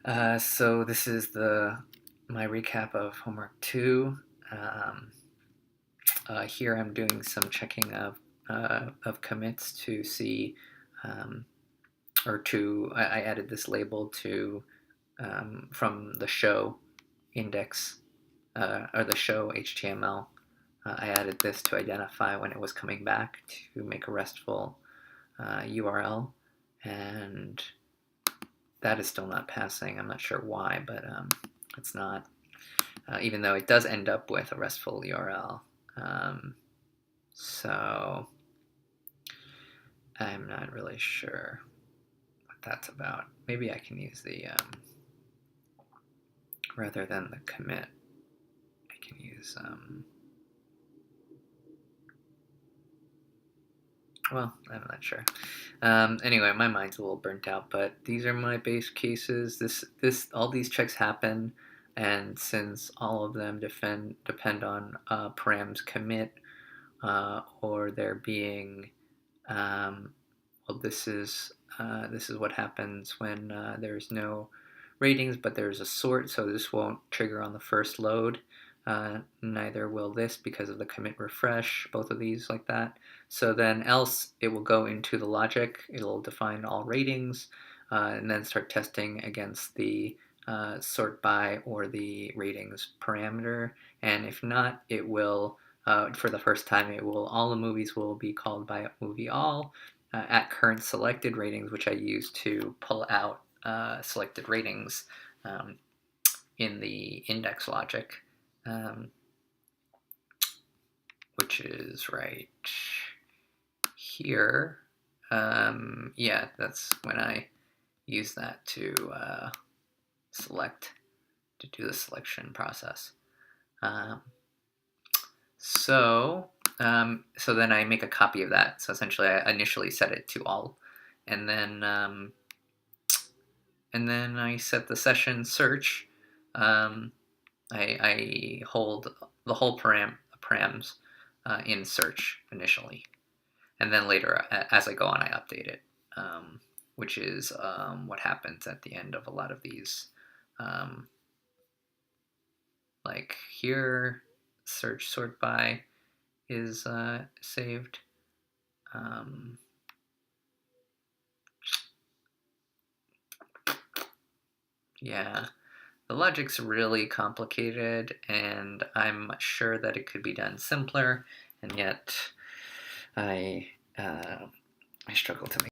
So this is my recap of homework 2. Um, Here I'm doing some checking of commits to see, um, I added this label to from the show index, or the show HTML. I added this to identify when it was coming back to make a RESTful URL, and that is still not passing. I'm not sure why, but it's not. Even though it does end up with a RESTful URL. So I'm not really sure what that's about. Maybe I can use the, rather than the commit, I can use, well, I'm not sure. Anyway, my mind's a little burnt out, but these are my base cases. All these checks happen, and since all of them depend on params commit, or there being, well, this is what happens when there's no ratings, but there's a sort, so this won't trigger on the first load. Neither will this because of the commit refresh, both of these like that. So then else it will go into the logic, it'll define all ratings, and then start testing against the sort by or the ratings parameter. And if not, it will, for the first time, all the movies will be called by movie all at current selected ratings, which I use to pull out selected ratings um, in the index logic, um, which is right here. Yeah, that's when I use that to do the selection process. So then I make a copy of that. So essentially, I initially set it to all, and then I set the session search. I hold the whole params in search initially, and then later, as I go on, I update it, which is what happens at the end of a lot of these. Like here, search sort by is saved. Yeah, the logic's really complicated, and I'm sure that it could be done simpler, and yet I I struggle to make